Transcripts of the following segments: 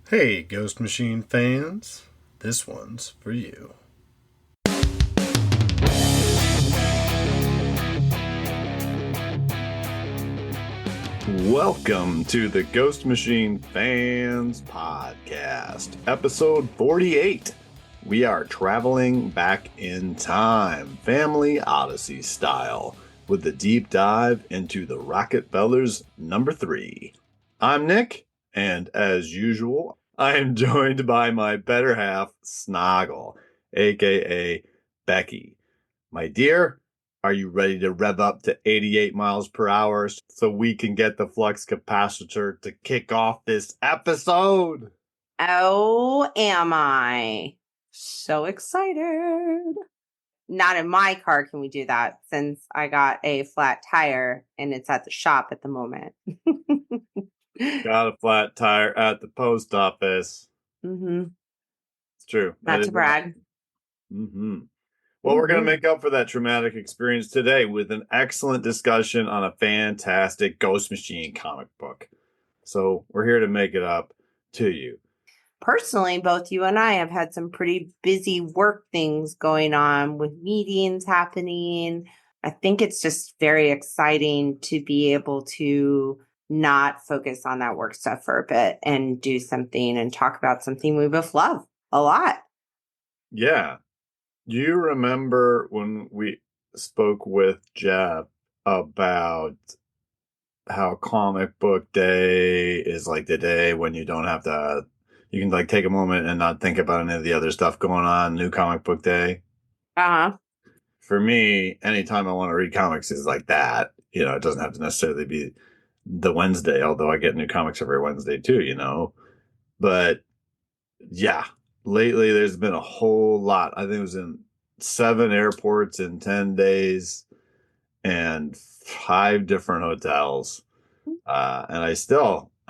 Hey, Ghost Machine fans, this one's for you. Welcome to the Ghost Machine Fans Podcast, episode 48. We are traveling back in time, family Odyssey style, with the deep dive into the Rocketfellers number 3. I'm Nick, and as usual, I am joined by my better half, Snoggle, aka Becky. My dear, are you ready to rev up to 88 miles per hour so we can get the flux capacitor to kick off this episode? Oh, am I so excited. Not in my car can we do that since I got a flat tire and it's at the shop at the moment. Got a flat tire at the post office. Mm-hmm. It's true. Not to brag. Mm-hmm. Well, we're going to make up for that traumatic experience today with an excellent discussion on a fantastic Ghost Machine comic book. So we're here to make it up to you. Personally, both you and I have had some pretty busy work things going on with meetings happening. I think it's just very exciting to be able to not focus on that work stuff for a bit and do something and talk about something we both love a lot. Yeah. Do you remember when we spoke with Jeff about how comic book day is like the day when you don't have to, you can like take a moment and not think about any of the other stuff going on, new comic book day? Uh-huh. For me, anytime I want to read comics is like that. You know, it doesn't have to necessarily be the Wednesday, although I get new comics every Wednesday too, you know. But yeah, lately there's been a whole lot. I think it was in 7 airports in 10 days and 5 different hotels. And I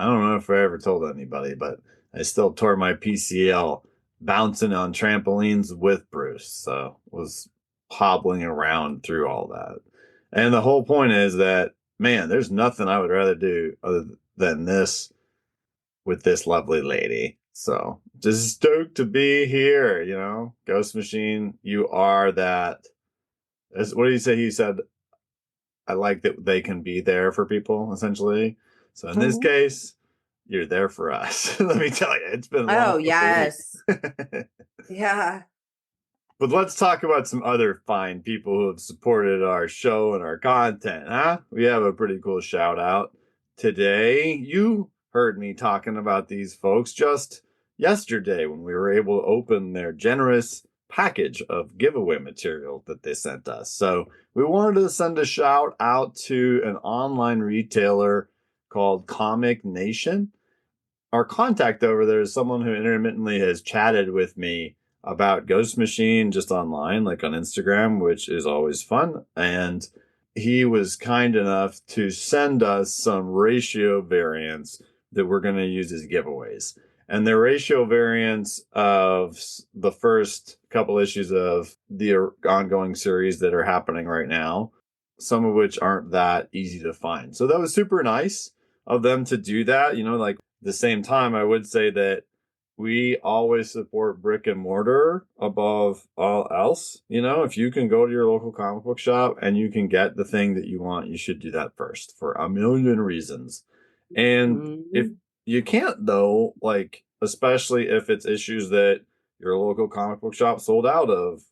don't know if I ever told anybody, but I still tore my PCL bouncing on trampolines with Bruce. So was hobbling around through all that. And the whole point is that, man, there's nothing I would rather do other than this with this lovely lady. So just stoked to be here, you know. Ghost Machine, you are that. What did he say? He said, I like that they can be there for people, essentially. So in this case, you're there for us. Let me tell you, it's been long. Oh, yes. Yeah. But let's talk about some other fine people who have supported our show and our content, huh? We have a pretty cool shout out today. You heard me talking about these folks just yesterday when we were able to open their generous package of giveaway material that they sent us. So we wanted to send a shout out to an online retailer called Comic Nation. Our contact over there is someone who intermittently has chatted with me about Ghost Machine just online, like on Instagram, which is always fun. And he was kind enough to send us some ratio variants that we're going to use as giveaways. And the ratio variants of the first couple issues of the ongoing series that are happening right now, some of which aren't that easy to find. So that was super nice of them to do that. You know, like at the same time, I would say that we always support brick and mortar above all else. You know, if you can go to your local comic book shop and you can get the thing that you want, you should do that first for a million reasons. And if you can't, though, like, especially if it's issues that your local comic book shop sold out of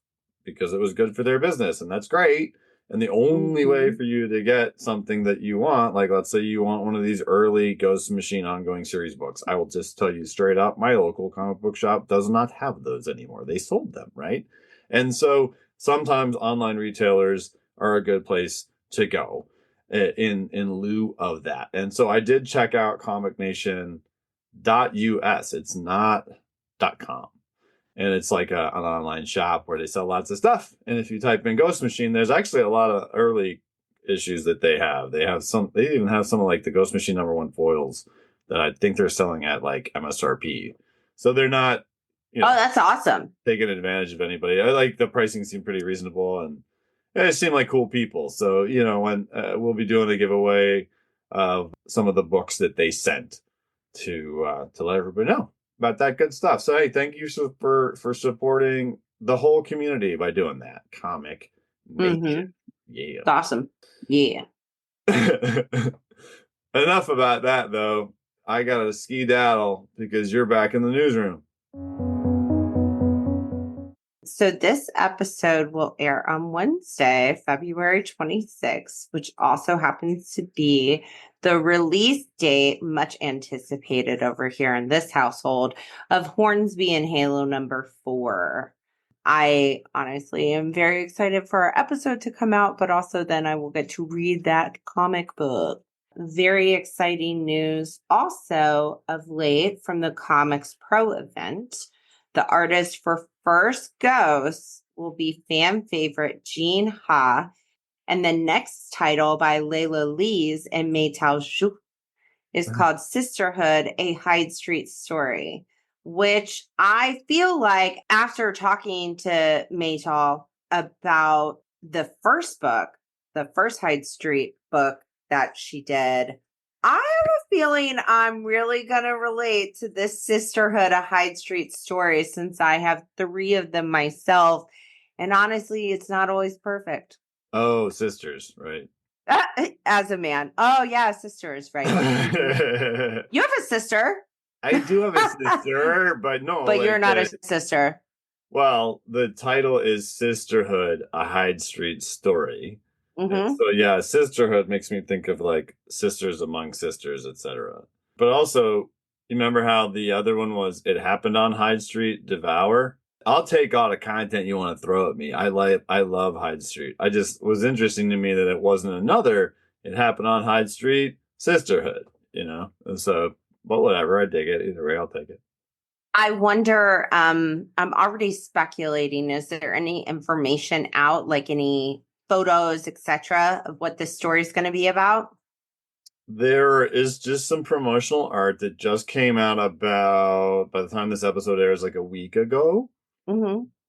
because it was good for their business, and that's great. And the only way for you to get something that you want, like let's say you want one of these early Ghost Machine ongoing series books, I will just tell you straight up, my local comic book shop does not have those anymore. They sold them, right? And so sometimes online retailers are a good place to go in lieu of that. And so I did check out comicnation.us. It's not .com. And it's like an online shop where they sell lots of stuff. And if you type in Ghost Machine, there's actually a lot of early issues that they have. They even have some of like the Ghost Machine #1 foils that I think they're selling at like MSRP. So they're not, oh, that's awesome. Taking advantage of anybody. I like the pricing seemed pretty reasonable and they seem like cool people. So, you know, when we'll be doing a giveaway of some of the books that they sent to let everybody know. about that good stuff. So hey, thank you for supporting the whole community by doing that. Comic Nation. Yeah. It's awesome. Yeah. Enough about that though. I gotta skedaddle because you're back in the newsroom. So this episode will air on Wednesday, February 26th, which also happens to be the release date, much anticipated over here in this household, of Hornsby and Halo number 4. I honestly am very excited for our episode to come out, but also then I will get to read that comic book. Very exciting news also of late from the Comics Pro event. The artist for First Ghost will be fan favorite Jean Ha, and the next title by Layla Lees and Maytal Zhu is called Sisterhood, a Hyde Street Story, which I feel like after talking to Maytal about the first book, the first Hyde Street book that she did, I have a feeling I'm really going to relate to this Sisterhood, a Hyde Street Story, since I have 3 of them myself. And honestly, it's not always perfect. Oh, sisters, right? As a man. Oh, yeah, sisters, right. You have a sister. I do have a sister, but no. But you're not a sister. Well, the title is Sisterhood, a Hyde Street Story. So yeah, sisterhood makes me think of like sisters among sisters, etc. But also, you remember how the other one was It Happened on Hyde Street, Devour? I'll take all the content you want to throw at me. I love Hyde Street. I just was interesting to me that it wasn't another It Happened on Hyde Street, Sisterhood, And so, but whatever, I dig it. Either way, I'll take it. I wonder, I'm already speculating, is there any information out, like any photos, etc., of what this story is going to be about? There is just some promotional art that just came out about, by the time this episode airs, like a week ago.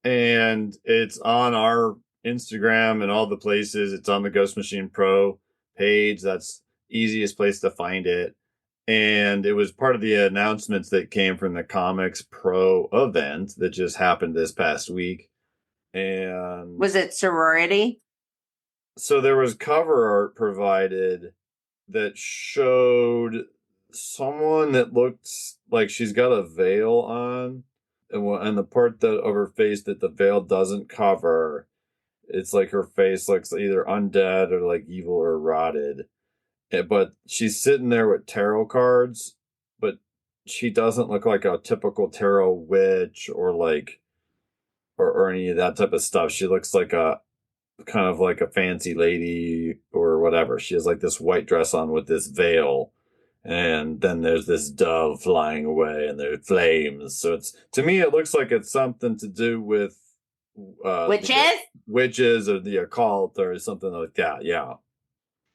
And it's on our Instagram and all the places. It's on the Ghost Machine Pro page. That's easiest place to find it. And it was part of the announcements that came from the Comics Pro event that just happened this past week. And was it sorority? So there was cover art provided that showed someone that looked like she's got a veil on, and the part of her face that the veil doesn't cover, it's like her face looks either undead or like evil or rotted. But she's sitting there with tarot cards, but she doesn't look like a typical tarot witch or like or any of that type of stuff. She looks like a kind of like a fancy lady or whatever. She has like this white dress on with this veil, and then there's this dove flying away and there's flames. So it's, to me, it looks like it's something to do with witches or the occult or something like that. Yeah,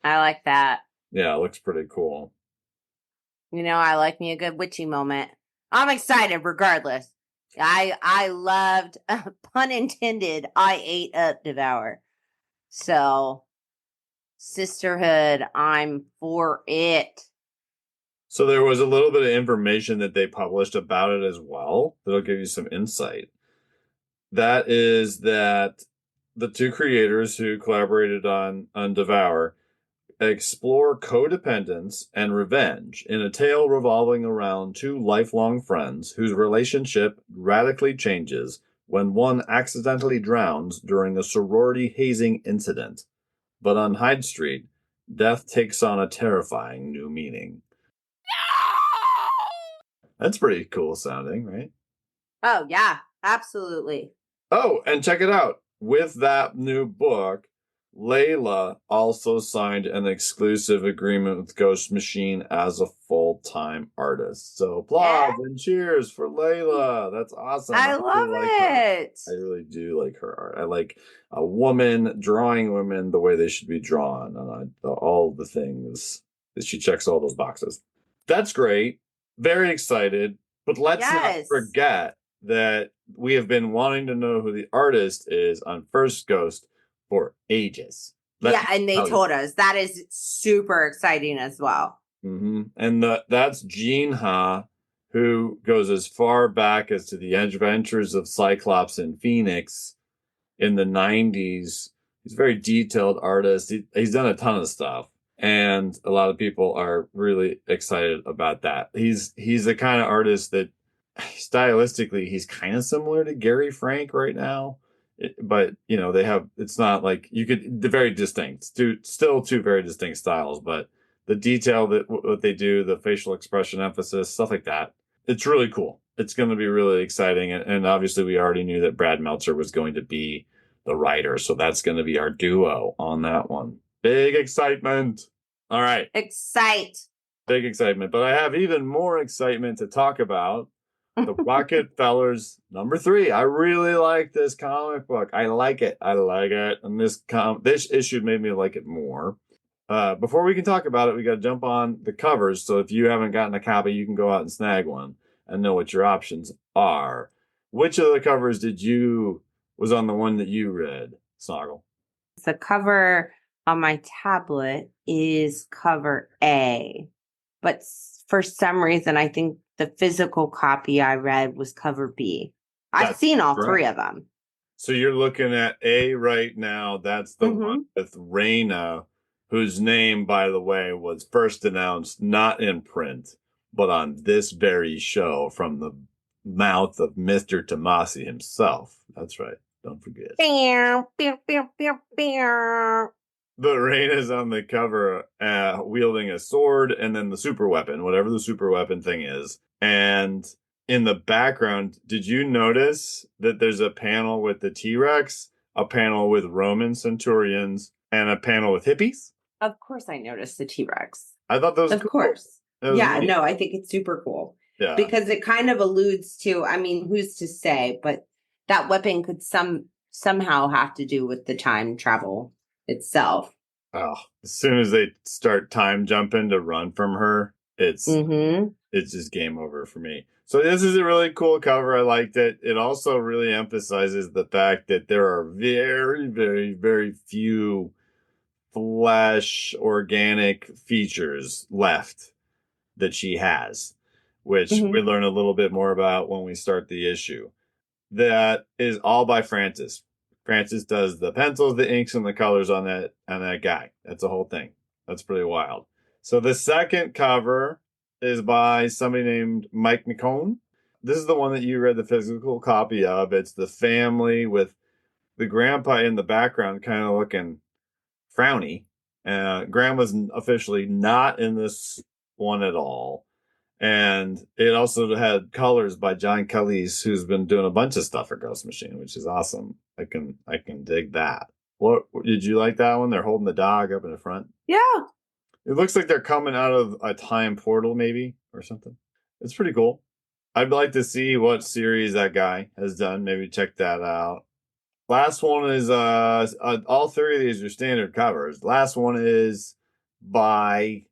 I like that. Yeah, it looks pretty cool. I like me a good witchy moment. I'm excited regardless. I loved, pun intended, I ate up Devour. So, Sisterhood, I'm for it. So there was a little bit of information that they published about it as well that'll give you some insight. That is that the 2 creators who collaborated on Devour explore codependence and revenge in a tale revolving around 2 lifelong friends whose relationship radically changes when one accidentally drowns during a sorority hazing incident. But on Hyde Street, death takes on a terrifying new meaning. That's pretty cool sounding, right? Oh, yeah, absolutely. Oh, and check it out. With that new book, Layla also signed an exclusive agreement with Ghost Machine as a full-time artist. So applause and cheers for Layla. That's awesome. I love it. I really do like her art. I like a woman drawing women the way they should be drawn. And all the things that she checks all those boxes. That's great. Very excited. But let's not forget that we have been wanting to know who the artist is on First Ghost for ages. And they told us. That is super exciting as well. And that's Jean Ha, who goes as far back as to the adventures of Cyclops and Phoenix in the 90s. He's a very detailed artist. He's done a ton of stuff, and a lot of people are really excited about that. He's the kind of artist that stylistically he's kind of similar to Gary Frank right now. But they have, it's not like they're very distinct, still two very distinct styles, but the detail that what they do, the facial expression emphasis, stuff like that, it's really cool. It's going to be really exciting. And obviously we already knew that Brad Meltzer was going to be the writer. So that's going to be our duo on that one. Big excitement. All right. Big excitement. But I have even more excitement to talk about. The Rocketfellers #3. I really like this comic book. I like it. And this issue made me like it more. Before we can talk about it, we got to jump on the covers. So if you haven't gotten a copy, you can go out and snag one and know what your options are. Which of the covers was on the one that you read, Snoggle? The cover on my tablet is cover A, but for some reason, I think the physical copy I read was cover B. I've seen all three of them. So you're looking at A right now. That's the one with Raina, whose name, by the way, was first announced not in print, but on this very show from the mouth of Mr. Tomasi himself. That's right. Don't forget. But Raina's on the cover wielding a sword and then the super weapon, whatever the super weapon thing is. And in the background, did you notice that there's a panel with the T-Rex, a panel with Roman centurions, and a panel with hippies? Of course I noticed the T-Rex. I thought those. Of course. Yeah, neat. No, I think it's super cool. Yeah. Because it kind of alludes to, I mean, who's to say, but that weapon could somehow have to do with the time travel itself. Oh, as soon as they start time jumping to run from her, it's just game over for me. So this is a really cool cover. I liked it. It also really emphasizes the fact that there are very, very, very few flesh organic features left that she has, which we learn a little bit more about when we start the issue. That is all by Francis. Francis does the pencils, the inks, and the colors on that guy. That's the whole thing. That's pretty wild. So the second cover is by somebody named Mike McCone. This is the one that you read the physical copy of. It's the family with the grandpa in the background kind of looking frowny. Grandma's officially not in this one at all. And it also had colors by John Calise, who's been doing a bunch of stuff for Ghost Machine, which is awesome. I can dig that. What did you like that one? They're holding the dog up in the front. Yeah. It looks like they're coming out of a time portal, maybe, or something. It's pretty cool. I'd like to see what series that guy has done. Maybe check that out. Last one is all three of these are standard covers. Last one is by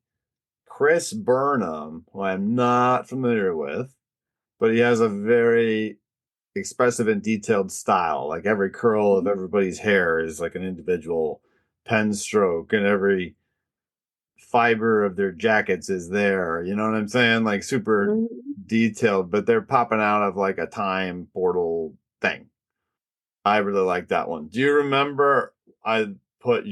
Chris Burnham, who I'm not familiar with, but he has a very expressive and detailed style. Like every curl of everybody's hair is like an individual pen stroke, and every fiber of their jackets is there. You know what I'm saying? Like super detailed, but they're popping out of like a time portal thing. I really like that one. Do you remember I put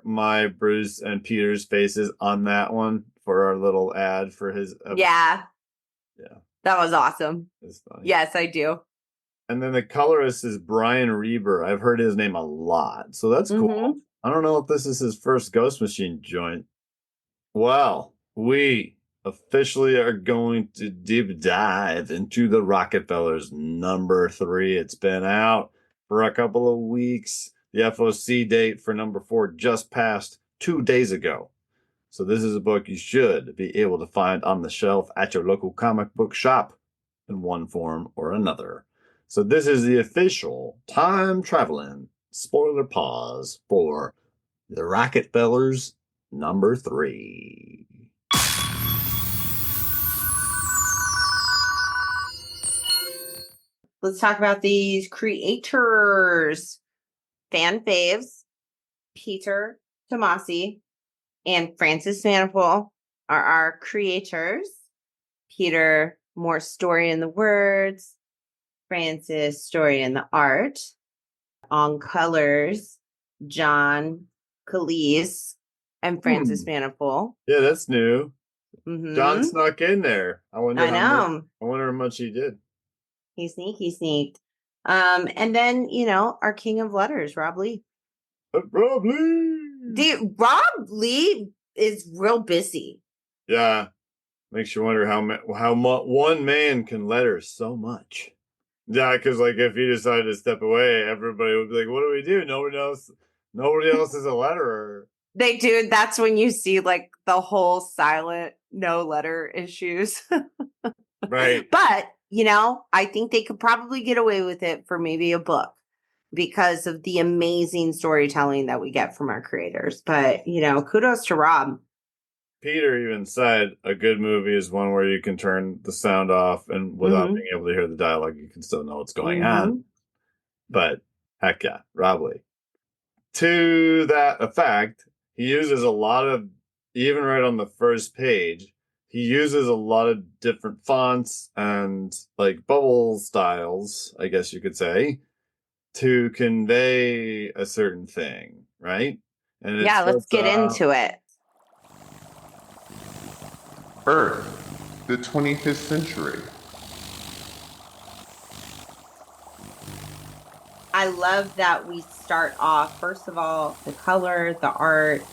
my Bruce and Peter's faces on that one for our little ad for his episode? Yeah. That was awesome. It's funny. Yes, I do. And then the colorist is Brian Reber. I've heard his name a lot, so that's cool. I don't know if this is his first Ghost Machine joint. Well, we officially are going to deep dive into the Rocketfellers #3. It's been out for a couple of weeks. The FOC date for #4 just passed 2 days ago. So this is a book you should be able to find on the shelf at your local comic book shop in one form or another. So this is the official time-traveling spoiler pause for the Rocketfellers #3. Let's talk about these creators. Fan faves, Peter Tomasi and Francis Manapul are our creators. Peter more story in the words. Francis, story in the art. On colors, John Calise and Francis Hmm. Manifold. Yeah, that's new. John Mm-hmm. snuck in there. I wonder I how much. know. I wonder how much he did. He sneaked. And then, our king of letters, Rob Lee. Probably. Rob Lee is real busy. Yeah, makes you wonder how one man can letter so much. Yeah, because like if he decided to step away, everybody would be like, "What do we do? Nobody else is a letterer." They do. That's when you see like the whole silent no letter issues. Right. But, I think they could probably get away with it for maybe a book because of the amazing storytelling that we get from our creators. But, kudos to Rob. Peter even said a good movie is one where you can turn the sound off and without Mm-hmm. being able to hear the dialogue, you can still know what's going on. Mm-hmm. But heck yeah, Rob Lee. To that effect, he uses a lot of, even right on the first page, he uses a lot of different fonts and like bubble styles, I guess you could say, to convey a certain thing, right? And it Yeah, let's starts get out, into it. Earth, the 25th century. I love that we start off, first of all, the color, the art,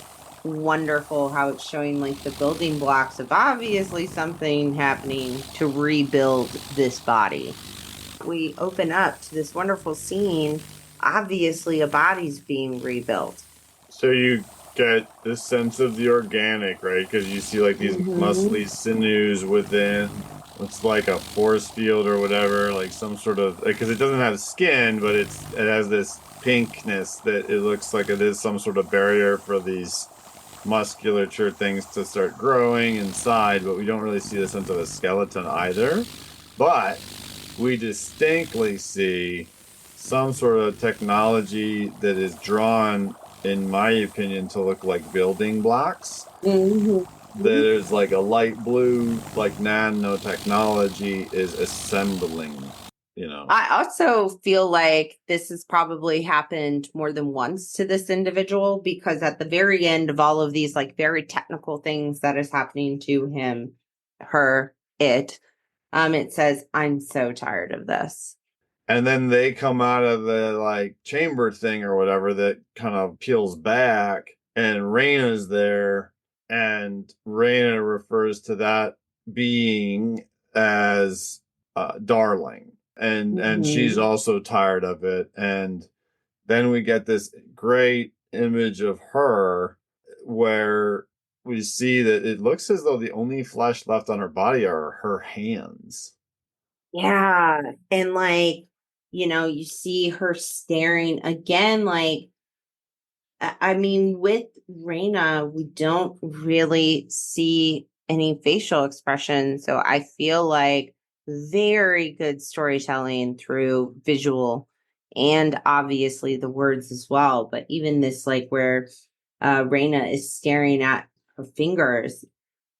wonderful how it's showing like the building blocks of obviously something happening to rebuild this body. We open up to this wonderful scene. Obviously, a body's being rebuilt. so you get this sense of the organic, right? Because you see like these Mm-hmm. muscly sinews within. It's like a force field or whatever, like some sort of because it doesn't have skin, but it has this pinkness that it looks like it is some sort of barrier for these musculature things to start growing inside, but we don't really see the sense of a skeleton either. But we distinctly see some sort of technology that is drawn, in my opinion, to look like building blocks. Mm-hmm. There's like a light blue, like nanotechnology is assembling. I also feel like this has probably happened more than once to this individual because at the very end of all of these like very technical things that is happening to him, her, it says, "I'm so tired of this." And then they come out of the like chamber thing or whatever that kind of peels back, and Raina's there, and Raina refers to that being as darling, and she's Mm-hmm. also tired of it. And then we get this great image of her where we see that it looks as though the only flesh left on her body are her hands. Yeah. And like, you see her staring again, like, I mean, with Reina, we don't really see any facial expression. So I feel like very good storytelling through visual and obviously the words as well. But even this, like where Reina is staring at her fingers,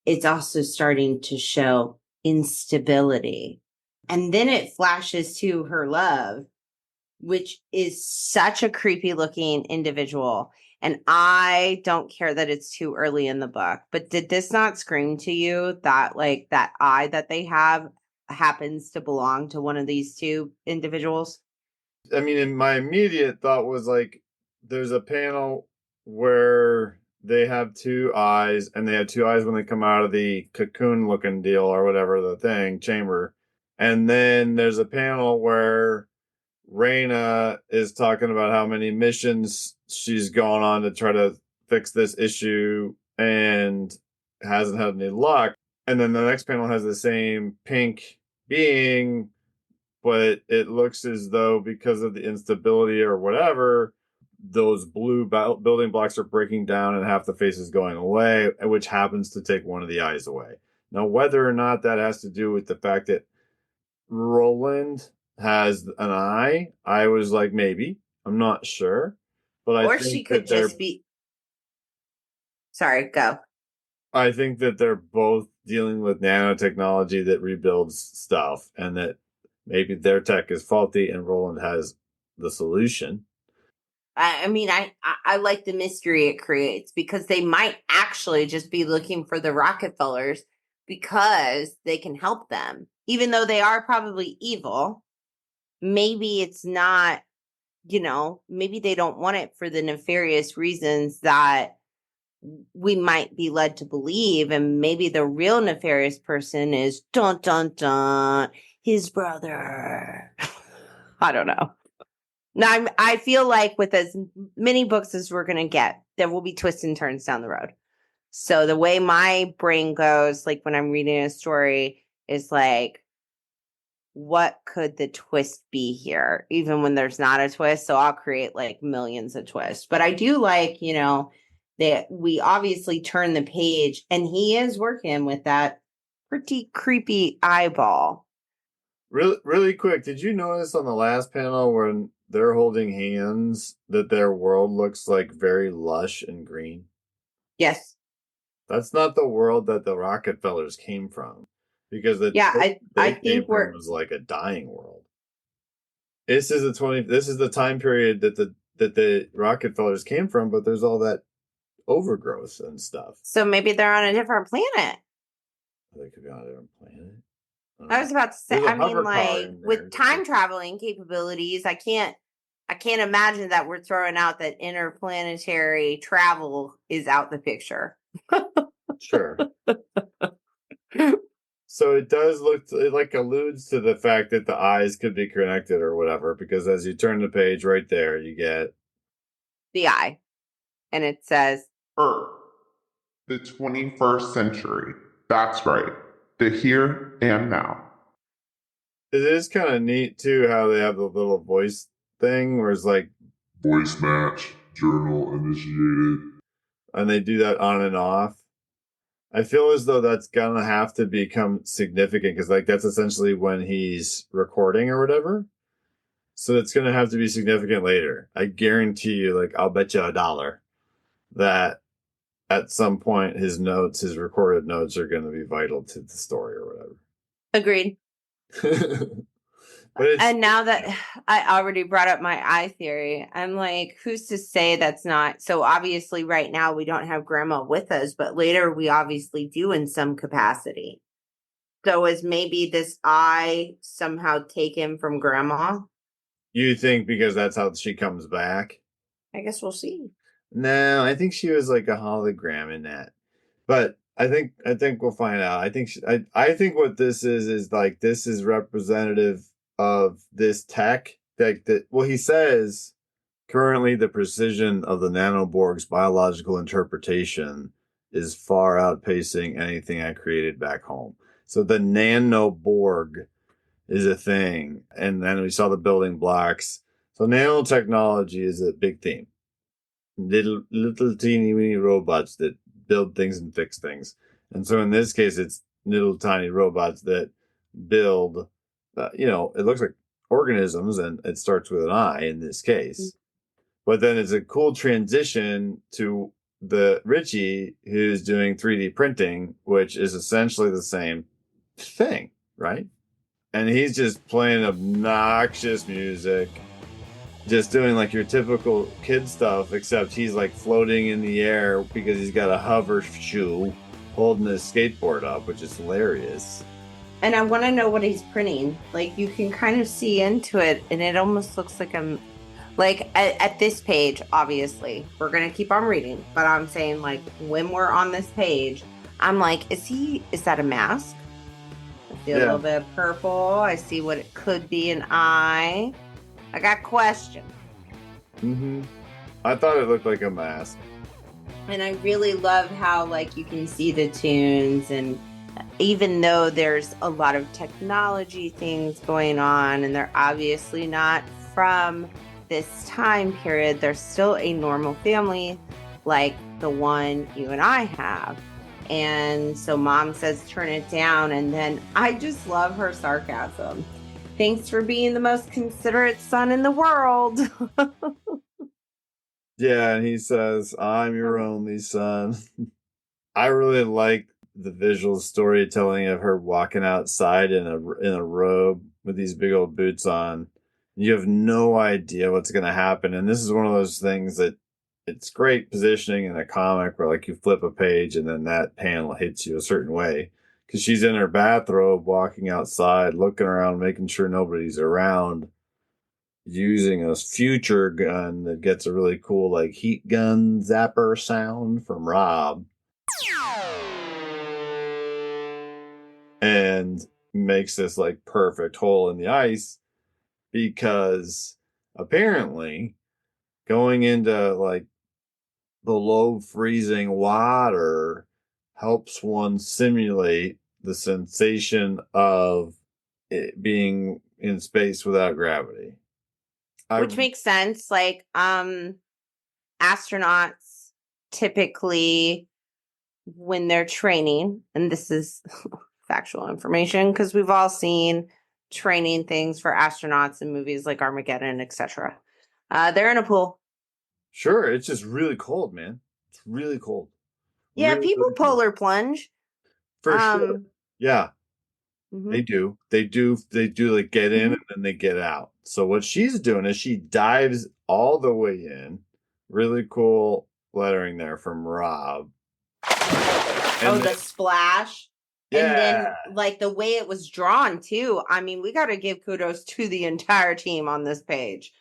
it's also starting to show instability. And then it flashes to her love, which is such a creepy looking individual. And I don't care that it's too early in the book, but did this not scream to you that like that eye that they have happens to belong to one of these two individuals? I mean, and my immediate thought was like, there's a panel where they have two eyes, and they have two eyes when they come out of the cocoon looking deal or whatever the thing chamber. And then there's a panel where Raina is talking about how many missions she's gone on to try to fix this issue and hasn't had any luck. And then the next panel has the same pink being, but it looks as though because of the instability or whatever, those blue building blocks are breaking down and half the face is going away, which happens to take one of the eyes away. Now, whether or not that has to do with the fact that Roland has an eye, I was like, maybe. I'm not sure. But I Or she think that could they're just be sorry, go. I think that they're both dealing with nanotechnology that rebuilds stuff, and that maybe their tech is faulty and Roland has the solution. I mean, I like the mystery it creates because they might actually just be looking for the Rockefellers because they can help them, even though they are probably evil. Maybe it's not, maybe they don't want it for the nefarious reasons that we might be led to believe. And maybe the real nefarious person is dun dun dun his brother. I don't know. Now, I feel like with as many books as we're going to get, there will be twists and turns down the road. So the way my brain goes, like when I'm reading a story, is like, what could the twist be here? Even when there's not a twist. So I'll create like millions of twists. But I do like, that we obviously turn the page and he is working with that pretty creepy eyeball. Really, really quick, did you notice on the last panel when they're holding hands that their world looks like very lush and green? Yes. That's not the world that the Rocketfellers came from, because the Yeah, I they came think from was like a dying world. This is the time period that the Rocketfellers came from, but there's all that overgrowth and stuff. so maybe they're on a different planet. They could be on a different planet. I was about to say, There's a I mean, hover car like in there. with time traveling capabilities, I can't imagine that we're throwing out that interplanetary travel is out the picture. Sure. So it does it like alludes to the fact that the eyes could be connected or whatever, because as you turn the page right there, you get The eye. And it says, Earth, the 21st century. That's right. The here and now. it is kind of neat too how they have the little voice thing where it's like Voice match, journal initiated. and they do that on and off. I feel as though that's gonna have to become significant because like that's essentially when he's recording or whatever. So it's gonna have to be significant later. I guarantee you, like I'll bet you $1 that at some point his recorded notes are gonna be vital to the story or whatever. agreed. But And now that I already brought up my eye theory, I'm like, who's to say that's not? So obviously, right now we don't have grandma with us, but later we obviously do in some capacity. So is maybe this eye somehow taken from grandma? you think because that's how she comes back? I guess we'll see. No, I think she was like a hologram in that. But I think we'll find out. I think what this is like this is representative of this tech that well he says currently the precision of the nanoborg's biological interpretation is far outpacing anything I created back home. So the nanoborg is a thing, and then we saw the building blocks. So nanotechnology is a big theme. Little teeny weeny robots that build things and fix things. And so in this case, it's little tiny robots that build, it looks like organisms and it starts with an I in this case. But then it's a cool transition to the Richie who's doing 3D printing, which is essentially the same thing, right? And he's just playing obnoxious music, just doing like your typical kid stuff, except he's like floating in the air because he's got a hover shoe holding his skateboard up, which is hilarious. And I want to know what he's printing. Like you can kind of see into it, and it almost looks like at this page, obviously, we're going to keep on reading, but I'm saying like when we're on this page, I'm like, is that a mask? I see a little bit of purple. I see what it could be an eye. I got questions. I thought it looked like a mask. And I really love how like you can see the tunes, and even though there's a lot of technology things going on and they're obviously not from this time period, they're still a normal family like the one you and I have. And so mom says turn it down, and then I just love her sarcasm. Thanks for being the most considerate son in the world. Yeah, and he says, I'm your only son. I really like the visual storytelling of her walking outside in a robe with these big old boots on. You have no idea what's going to happen, and this is one of those things that it's great positioning in a comic where like you flip a page and then that panel hits you a certain way because she's in her bathrobe walking outside, looking around, making sure nobody's around, using a future gun that gets a really cool like heat gun zapper sound from Rob and makes this like perfect hole in the ice because apparently going into like below freezing water helps one simulate the sensation of it being in space without gravity. Which makes sense. Like, astronauts typically, when they're training, and this is factual information because we've all seen training things for astronauts in movies like Armageddon, etc. They're in a pool. Sure, it's just really cold, man. It's really cold. Yeah, Really, people really cold. polar plunge. For sure. Yeah. Mm-hmm. They do. They do like get in and then they get out. So what she's doing is she dives all the way in. Really cool lettering there from Rob. And the splash. Yeah. And then like the way it was drawn too. I mean, we got to give kudos to the entire team on this page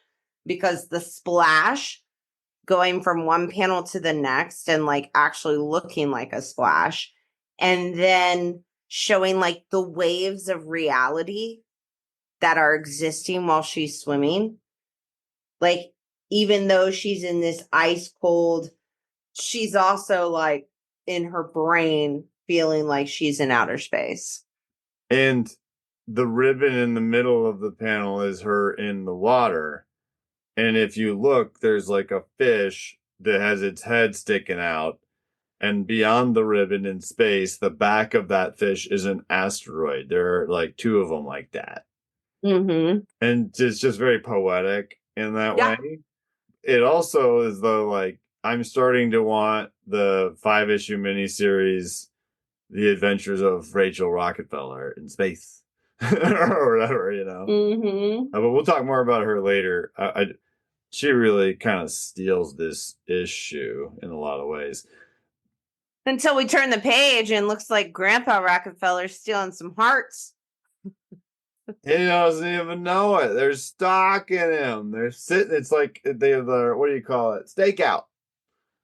because the splash going from one panel to the next and like actually looking like a splash and then showing like the waves of reality that are existing while she's swimming. Like, even though she's in this ice cold, she's also like in her brain feeling like she's in outer space. And the ribbon in the middle of the panel is her in the water. And if you look, there's like a fish that has its head sticking out. And beyond the ribbon in space, the back of that fish is an asteroid. There are like two of them like that. Mm-hmm. And it's just very poetic in that way. It also is though like I'm starting to want the 5-issue miniseries, The Adventures of Rachel Rockefeller in Space, or whatever, you know. Mm-hmm. But we'll talk more about her later. She really kind of steals this issue in a lot of ways. Until we turn the page and looks like Grandpa Rockefeller's stealing some hearts. He doesn't even know it. They're stalking him. They're sitting. It's like they have the, what do you call it? Stakeout.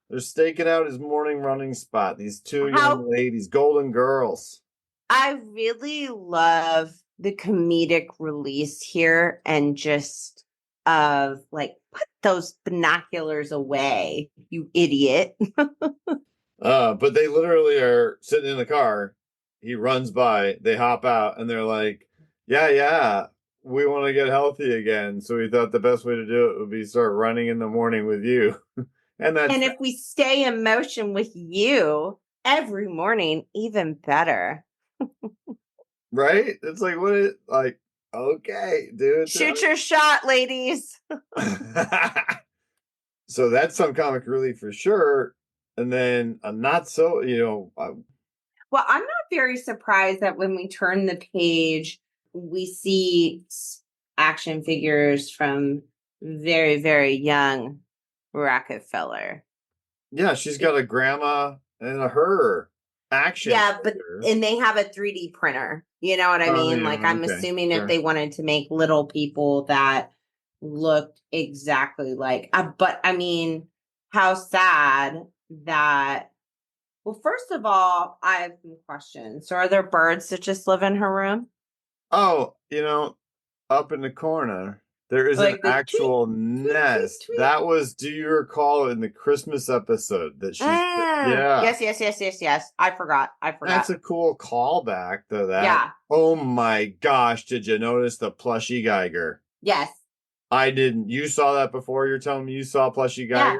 They're staking out his morning running spot. These two young ladies, golden girls. I really love the comedic release here and just of like, put those binoculars away, you idiot. But they literally are sitting in the car. He runs by, they hop out, and they're like, yeah, we want to get healthy again. So we thought the best way to do it would be start running in the morning with you. And if we stay in motion with you every morning, even better. Right? It's like, what is like, okay, dude. Shoot your shot, ladies. So that's some comic relief for sure. And then not so, well, I'm not very surprised that when we turn the page, we see action figures from very, very young Rockefeller. Yeah, she's got a grandma and a her action. Yeah, and they have a 3D printer. You know what I mean? Yeah, like, I'm assuming if they wanted to make little people that looked exactly like, but I mean, how sad that. Well, first of all, I have some questions. So, are there birds that just live in her room? Oh, up in the corner, there is Like an the actual tweet, nest. tweet. That was, do you recall in the Christmas episode that she's, yeah. Yes. I forgot. That's a cool callback to that. Yeah. Oh my gosh, did you notice the plushie Geiger? Yes. I didn't. You saw that before? You're telling me you saw plushie Geiger? Yeah.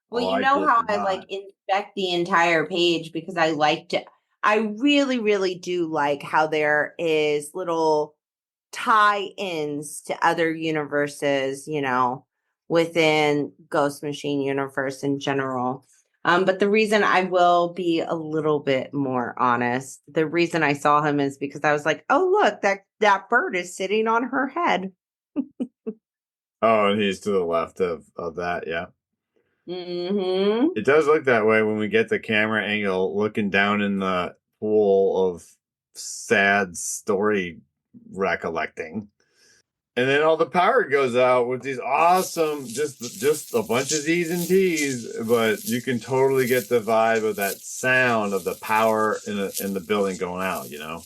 Well, you know how I like inspect the entire page because I like to. I really, really do like how there is little tie-ins to other universes, within Ghost Machine universe in general. But the reason I will be a little bit more honest, the reason I saw him is because I was like, oh, look, that bird is sitting on her head. Oh, and he's to the left of that, yeah. Mm-hmm. It does look that way when we get the camera angle looking down in the pool of sad story recollecting. And then all the power goes out with these awesome, just a bunch of Z's and T's, but you can totally get the vibe of that sound of the power in the building going out, you know?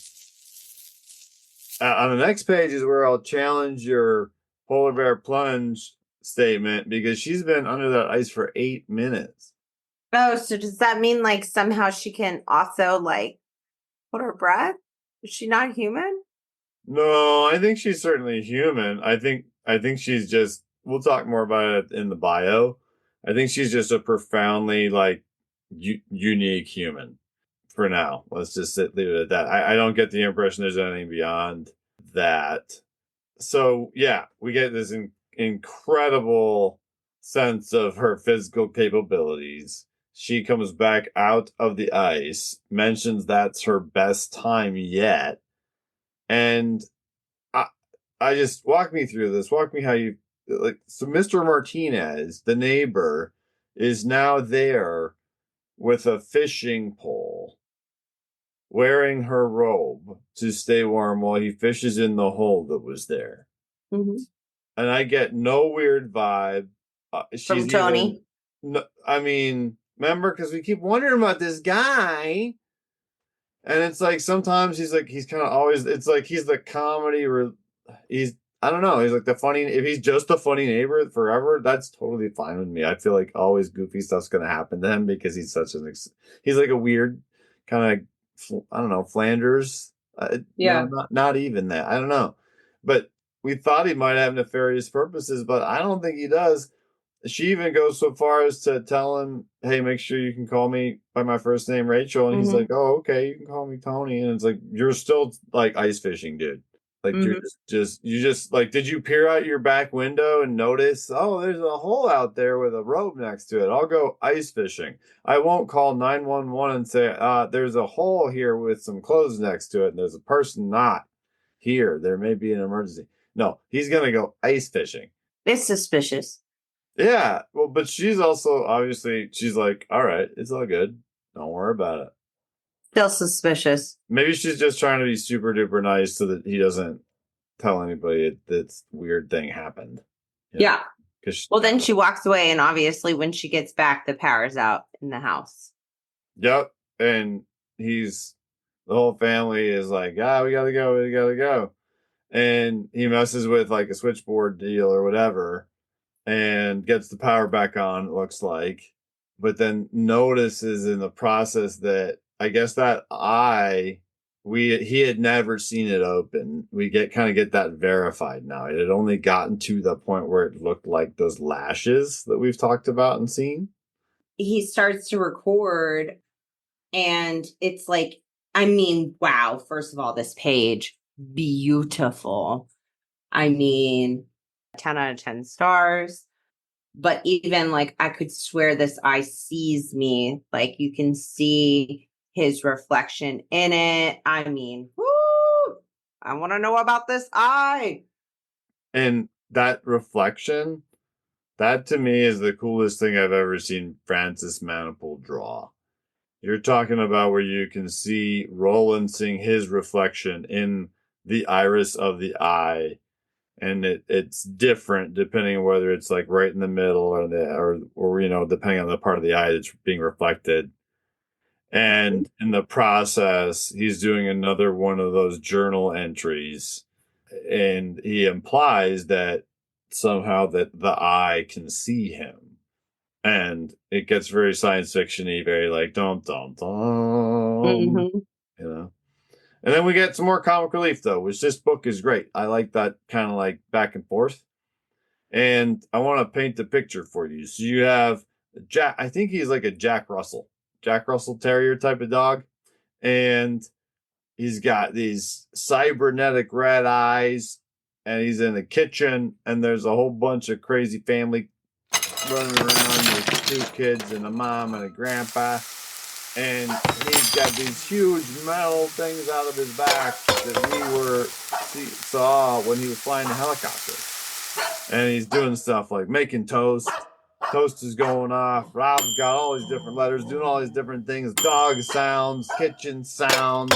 On the next page is where I'll challenge your polar bear plunge statement because she's been under that ice for 8 minutes. Oh, so does that mean like somehow she can also like hold her breath? Is she not human? No, I think she's certainly human. I think she's just. We'll talk more about it in the bio. I think she's just a profoundly like unique human. For now, let's just leave it at that. I don't get the impression there's anything beyond that. So yeah, we get this incredible sense of her physical capabilities. She comes back out of the ice, mentions that's her best time yet, and I just walk me through this. Walk me how you like. So Mr. Martinez, the neighbor, is now there with a fishing pole, wearing her robe to stay warm while he fishes in the hole that was there. Mm-hmm. And I get no weird vibe. From Tony. No, I mean, remember, because we keep wondering about this guy. And it's like sometimes he's kind of always, it's like he's the comedy, he's, I don't know, he's like the funny, if he's just a funny neighbor forever, that's totally fine with me. I feel like always goofy stuff's going to happen to him because he's such he's like a weird kind of, I don't know, Flanders. Yeah. No, not even that. I don't know. But we thought he might have nefarious purposes, but I don't think he does. She even goes so far as to tell him, hey, make sure you can call me by my first name, Rachel. And he's like, oh, okay, you can call me Tony. And it's like, you're still like ice fishing, dude. Like, you're you just like, did you peer out your back window and notice, oh, there's a hole out there with a rope next to it. I'll go ice fishing. I won't call 911 and say, there's a hole here with some clothes next to it. And there's a person not here. There may be an emergency. No, he's going to go ice fishing. It's suspicious. Yeah, well, but she's also obviously she's like, all right, it's all good. Don't worry about it. Still suspicious. Maybe she's just trying to be super duper nice so that he doesn't tell anybody this weird thing happened. You know? Yeah. Well, then she walks away, and obviously, when she gets back, the power's out in the house. Yep, and the whole family is like, we gotta go, and he messes with like a switchboard deal or whatever. And gets the power back on, it looks like, but then notices in the process that I guess that he had never seen it open. We get that verified now. It had only gotten to the point where it looked like those lashes that we've talked about and seen. He starts to record, and it's like, I mean, wow, first of all, this page, beautiful. I mean, 10 out of 10 stars. But even like, I could swear this eye sees me. Like, you can see his reflection in it. I mean, whoo, I want to know about this eye. And that reflection, that to me is the coolest thing I've ever seen Francis Maniple draw. You're talking about where you can see Roland seeing his reflection in the iris of the eye. And it's different depending on whether it's like right in the middle or you know, depending on the part of the eye that's being reflected. And in the process, he's doing another one of those journal entries, and he implies that somehow that the eye can see him. And it gets very science fiction-y, very like dum dum dum, you know. And then we get some more comic relief, though, which this book is great. I like that kind of like back and forth. And I want to paint the picture for you. So you have Jack, I think he's like a Jack Russell Terrier type of dog. And he's got these cybernetic red eyes. And he's in the kitchen. And there's a whole bunch of crazy family running around with 2 kids and a mom and a grandpa. And he's got these huge metal things out of his back that we saw when he was flying a helicopter. And he's doing stuff like making toast. Toast is going off. Rob's got all these different letters, doing all these different things. Dog sounds, kitchen sounds.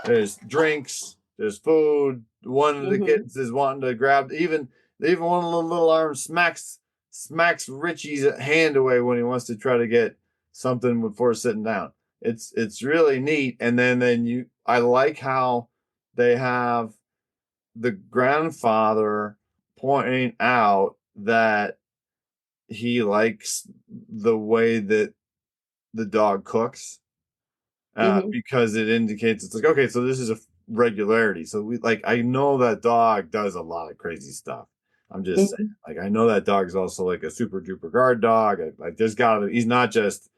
There's drinks. There's food. One of the kids is wanting to grab. Even one of the little arms smacks Richie's hand away when he wants to try to get something before sitting down. It's really neat. And then I like how they have the grandfather pointing out that he likes the way that the dog cooks because it indicates it's like, okay, so this is a regularity. So I know that dog does a lot of crazy stuff. I'm just saying, like, I know that dog is also like a super duper guard dog. He's not just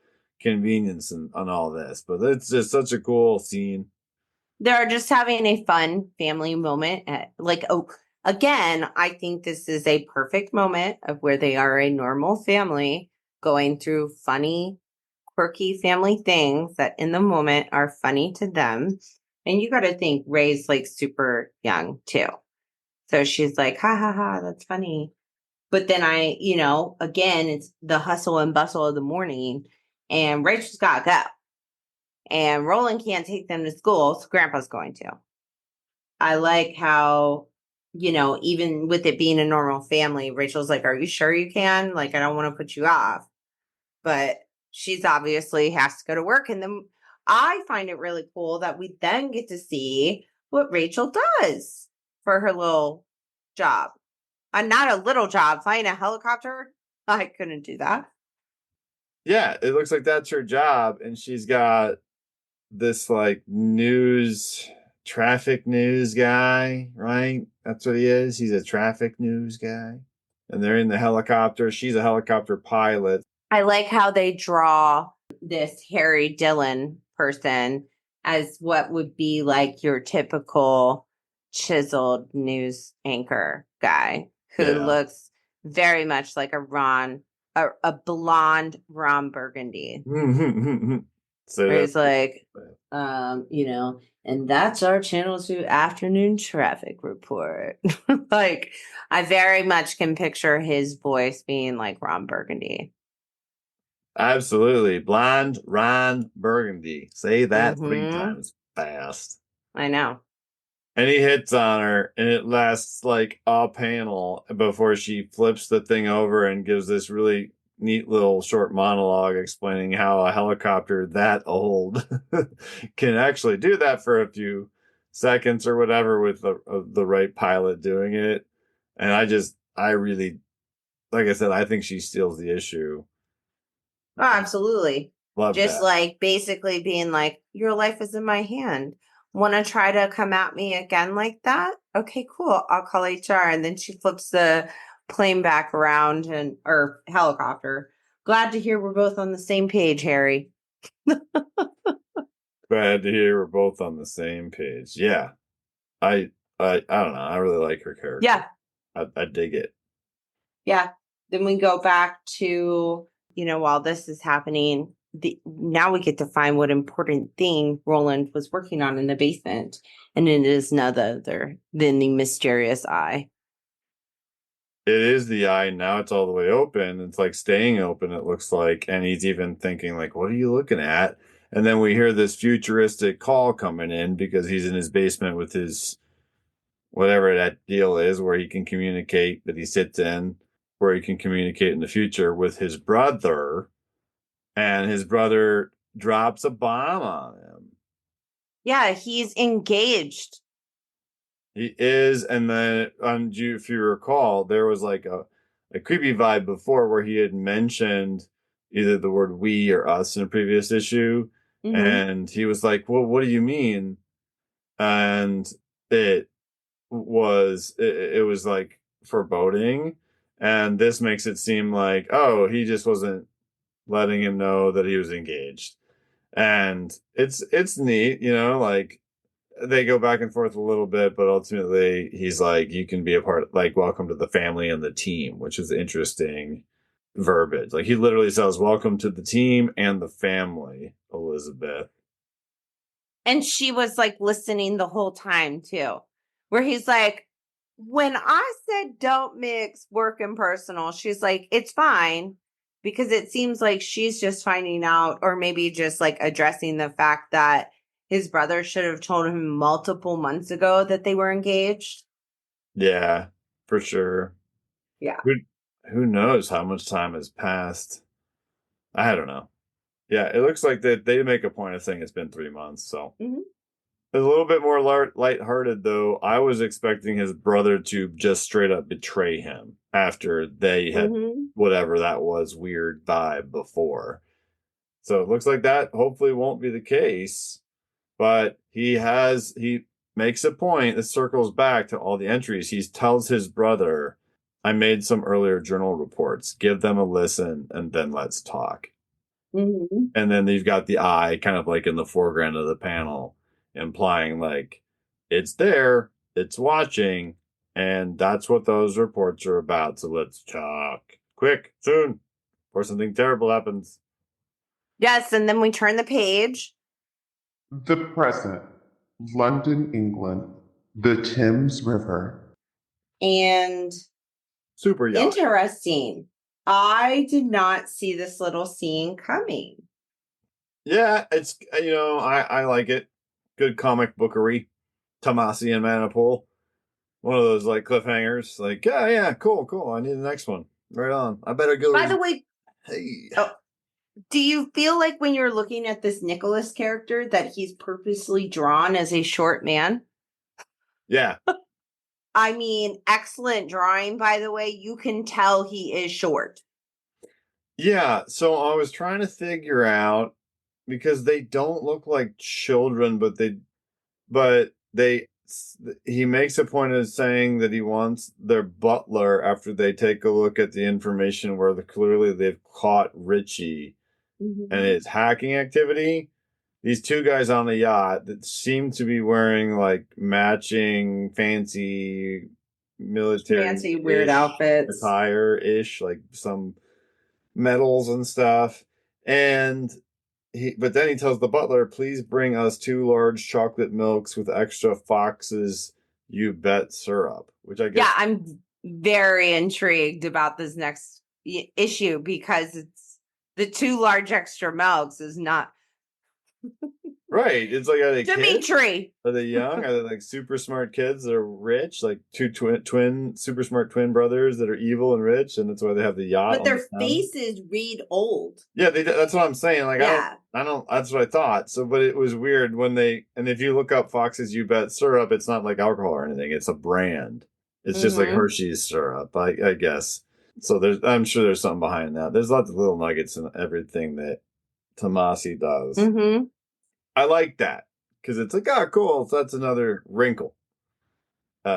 convenience on all this, but it's just such a cool scene. They're just having a fun family moment. Again, I think this is a perfect moment of where they are a normal family going through funny, quirky family things that in the moment are funny to them. And you got to think Ray's like super young too. So she's like, ha ha ha, that's funny. But then again, it's the hustle and bustle of the morning and Rachel's got to go. And Roland can't take them to school, so Grandpa's going to. I like how, even with it being a normal family, Rachel's like, are you sure you can? Like, I don't want to put you off. But she's obviously has to go to work. And then I find it really cool that we then get to see what Rachel does for her little job. Not a little job, flying a helicopter. I couldn't do that. Yeah, it looks like that's her job. And she's got this like traffic news guy, right? That's what he is. He's a traffic news guy. And they're in the helicopter. She's a helicopter pilot. I like how they draw this Harry Dillon person as what would be like your typical chiseled news anchor guy who looks very much like a blonde Ron Burgundy. So he's like, and that's our Channel 2 afternoon traffic report. Like, I very much can picture his voice being like Ron Burgundy. Absolutely. Blonde Ron Burgundy. Say that 3 times fast. I know. And he hits on her, and it lasts like a panel before she flips the thing over and gives this really neat little short monologue explaining how a helicopter that old can actually do that for a few seconds or whatever with the right pilot doing it. And I really, like I said, I think she steals the issue. Oh, absolutely. Love just that. like basically being like, your life is in my hand. Want to try to come at me again like that? Okay, cool. I'll call HR. And then she flips the plane back around or helicopter. Glad to hear we're both on the same page, Harry. Glad to hear we're both on the same page. Yeah. I don't know. I really like her character. Yeah. I dig it. Yeah. Then we go back to, while this is happening, now we get to find what important thing Roland was working on in the basement. And it is none other than the mysterious eye. It is the eye. Now it's all the way open. It's like staying open, it looks like. And he's even thinking, like, what are you looking at? And then we hear this futuristic call coming in because he's in his basement with his whatever that deal is where he can communicate that he sits in, where he can communicate in the future with his brother. And his brother drops a bomb on him. Yeah, he's engaged. He is, and then if you recall, there was like a creepy vibe before where he had mentioned either the word we or us in a previous issue, and he was like, "Well, what do you mean?" And it was like foreboding, and this makes it seem like, oh, he just wasn't letting him know that he was engaged, and it's neat, like they go back and forth a little bit, but ultimately he's like, you can be a part, like, welcome to the family and the team, which is interesting. verbiage. Like he literally says, "Welcome to the team and the family, Elizabeth." And she was like listening the whole time too, where he's like, when I said don't mix work and personal, she's like, it's fine. Because it seems like she's just finding out, or maybe just like addressing the fact that his brother should have told him multiple months ago that they were engaged. Yeah, for sure. Yeah. Who knows how much time has passed? I don't know. Yeah, it looks like that they make a point of saying it's been 3 months. So Mhm. a little bit more lighthearted, though. I was expecting his brother to just straight up betray him after they had Mhm. whatever that was weird vibe before. So it looks like that hopefully won't be the case. But he makes a point. This circles back to all the entries. He tells his brother, I made some earlier journal reports. Give them a listen and then let's talk. Mhm. And then you've got the eye kind of like in the foreground of the panel, implying like it's there, it's watching, and that's what those reports are about. So let's talk quick, soon, before something terrible happens. Yes, and then we turn the page. The present, London, England, the Thames River. And Super yacht. interesting. I did not see this little scene coming. Yeah, it's I like it. Good comic bookery. Tomasi and Manipul. One of those like cliffhangers. Like, yeah, cool. I need the next one. Right on. I better go. By the way, Hey. do you feel like when you're looking at this Nicholas character that he's purposely drawn as a short man? Yeah. I mean, excellent drawing, by the way. You can tell he is short. Yeah. So I was trying to figure out because they don't look like children, but he makes a point of saying that he wants their butler after they take a look at the information where clearly they've caught Richie and his hacking activity. These two guys on the yacht that seem to be wearing like matching fancy military Fancy, weird outfits. attire ish, like some medals and stuff. And but then he tells the butler, please bring us 2 large chocolate milks with extra Fox's You Bet syrup, which I guess. Yeah, I'm very intrigued about this next issue because it's the 2 large extra milks is not Right. It's like, are they kids? Dimitri. Are they young? Are they like super smart kids that are rich? Like two twin super smart twin brothers that are evil and rich, and that's why they have the yacht. But their faces read old. Yeah, that's what I'm saying. Like, Yeah. I don't. That's what I thought. So, but it was weird when and if you look up Fox's You Bet syrup, it's not like alcohol or anything. It's a brand. It's just like Hershey's syrup, I guess. So I'm sure there's something behind that. There's lots of little nuggets in everything that Tomasi does. Mm-hmm. I like that because it's like, oh, cool. So that's another wrinkle.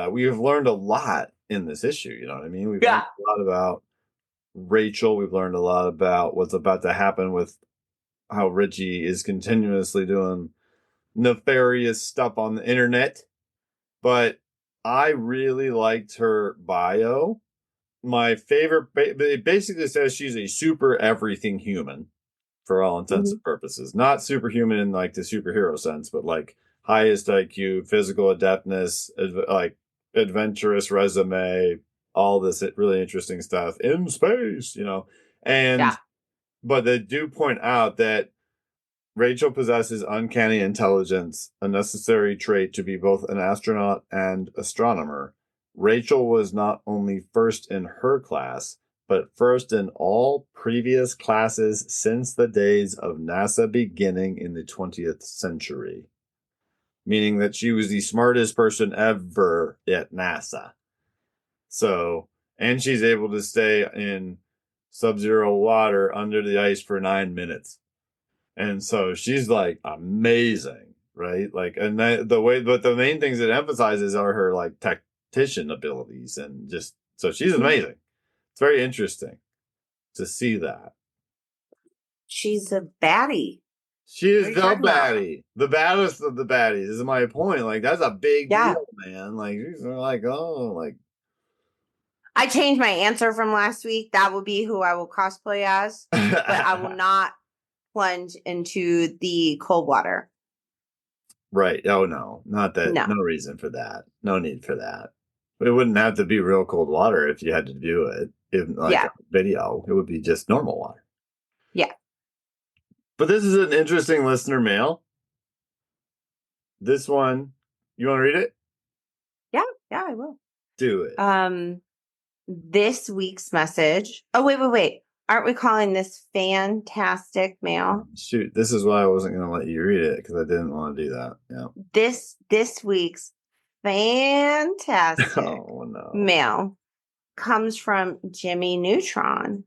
We have learned a lot in this issue. You know what I mean? We've learned a lot about Rachel. We've learned a lot about what's about to happen with how Richie is continuously doing nefarious stuff on the internet. But I really liked her bio. My favorite, it basically says she's a super everything human for all intents and purposes. Not superhuman in like the superhero sense, but like highest IQ, physical adeptness, like adventurous resume, all this really interesting stuff in space, And but they do point out that Rachel possesses uncanny intelligence, a necessary trait to be both an astronaut and astronomer. Rachel was not only first in her class, but first in all previous classes since the days of NASA beginning in the 20th century. Meaning that she was the smartest person ever at NASA. So, and she's able to stay in sub-zero water under the ice for 9 minutes. And so she's like amazing, right? Like, and but the main things it emphasizes are her like tactician abilities and just, so she's amazing. It's very interesting to see that. She's a baddie. She is the baddie, the baddest of the baddies. Is my point. Like, that's a big deal, man. Like, she's like, oh, like. I changed my answer from last week. That will be who I will cosplay as, but I will not plunge into the cold water. Right. Oh, no. Not that. No. No reason for that. No need for that. It wouldn't have to be real cold water if you had to do it. If, like Yeah. a video, it would be just normal water. Yeah. But this is an interesting listener mail. This one, you want to read it? Yeah, I will. Do it. This week's message. Oh, wait. Aren't we calling this fantastic mail? Shoot, this is why I wasn't going to let you read it because I didn't want to do that. Yeah. This week's fantastic Oh, no. mail comes from Jimmy Neutron,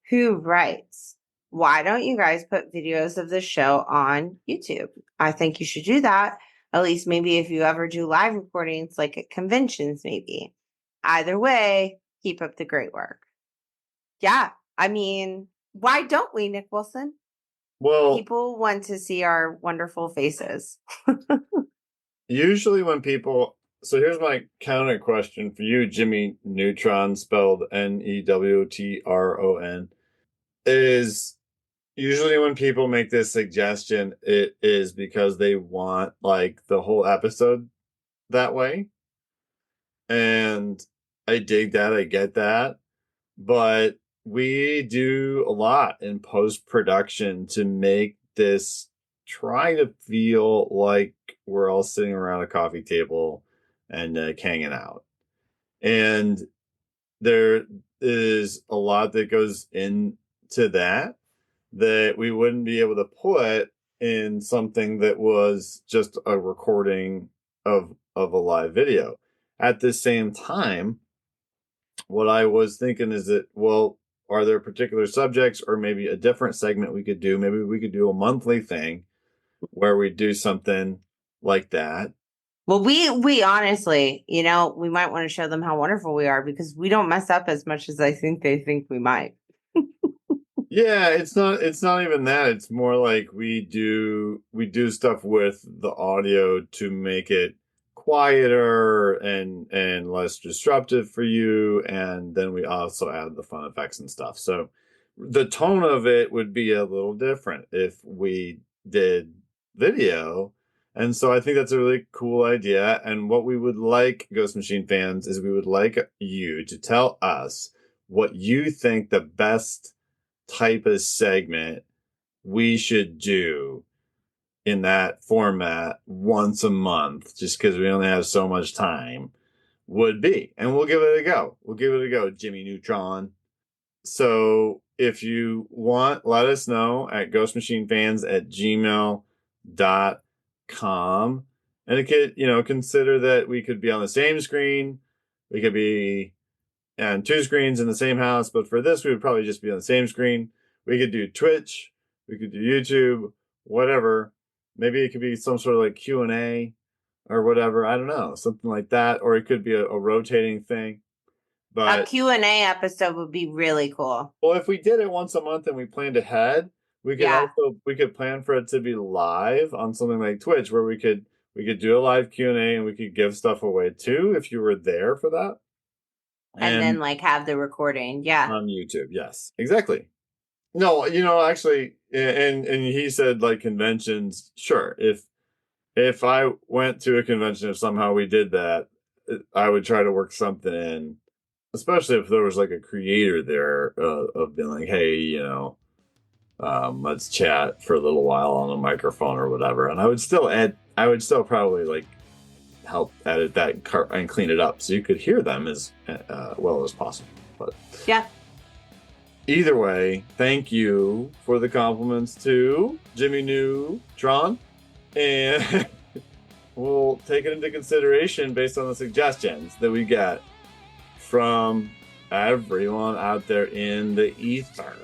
who writes, "Why don't you guys put videos of the show on YouTube? I think you should do that. At least maybe if you ever do live recordings, like at conventions, maybe. Either way, keep up the great work." Yeah, I mean, why don't we, Nick Wilson? Well, People want to see our wonderful faces. usually when people, so here's my counter question for you, Jimmy Neutron, spelled Newtron, is usually when people make this suggestion, it is because they want like the whole episode that way. And I dig that, I get that. But we do a lot in post-production to make this try to feel like we're all sitting around a coffee table and hanging out. And there is a lot that goes into that we wouldn't be able to put in something that was just a recording of a live video. At the same time, what I was thinking is that, well, are there particular subjects or maybe a different segment we could do? Maybe we could do a monthly thing where we do something like that. Well, we honestly, we might want to show them how wonderful we are because we don't mess up as much as I think they think we might. Yeah, it's not even that. It's more like we do stuff with the audio to make it quieter and less disruptive for you, and then we also add the fun effects and stuff. So the tone of it would be a little different if we did video. And so I think that's a really cool idea. And what we would like, Ghost Machine fans, is we would like you to tell us what you think the best type of segment we should do in that format once a month, just because we only have so much time, would be. And we'll give it a go. Jimmy Neutron. So if you want, let us know at ghostmachinefans@gmail.com. And it could, consider that we could be on the same screen. We could be on two screens in the same house, but for this, we would probably just be on the same screen. We could do Twitch, we could do YouTube, whatever. Maybe it could be some sort of like Q&A or whatever. I don't know, something like that. Or it could be a rotating thing. But a Q&A episode would be really cool. Well, if we did it once a month and we planned ahead, we could plan for it to be live on something like Twitch, where we could do a live Q&A and we could give stuff away too if you were there for that. And then like have the recording, on YouTube. Yes, exactly. No, actually, and he said like conventions. Sure, if I went to a convention, if somehow we did that, I would try to work something in, especially if there was like a creator there of being like, hey, let's chat for a little while on a microphone or whatever. And I would still probably like help edit that and clean it up so you could hear them as well as possible. But yeah. Either way, thank you for the compliments to Jimmy Neutron, and we'll take it into consideration based on the suggestions that we get from everyone out there in the ether.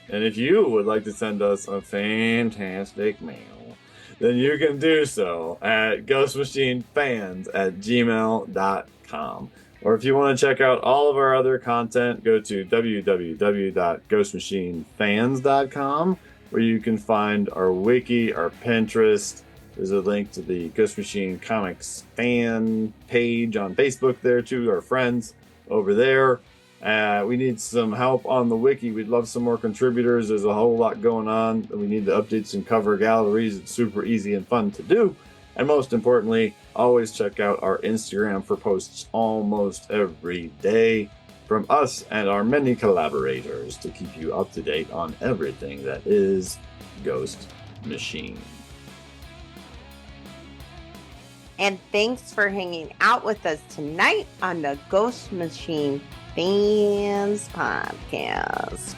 And if you would like to send us a fantastic mail, then you can do so at ghostmachinefans@gmail.com. Or if you want to check out all of our other content, go to www.ghostmachinefans.com, where you can find our wiki, our Pinterest. There's a link to the Ghost Machine Comics fan page on Facebook there too, our friends over there. We need some help on the wiki. We'd love some more contributors. There's a whole lot going on. We need to update some cover galleries. It's super easy and fun to do. And most importantly, always check out our Instagram for posts almost every day from us and our many collaborators to keep you up to date on everything that is Ghost Machine. And thanks for hanging out with us tonight on the Ghost Machine Fans Podcast.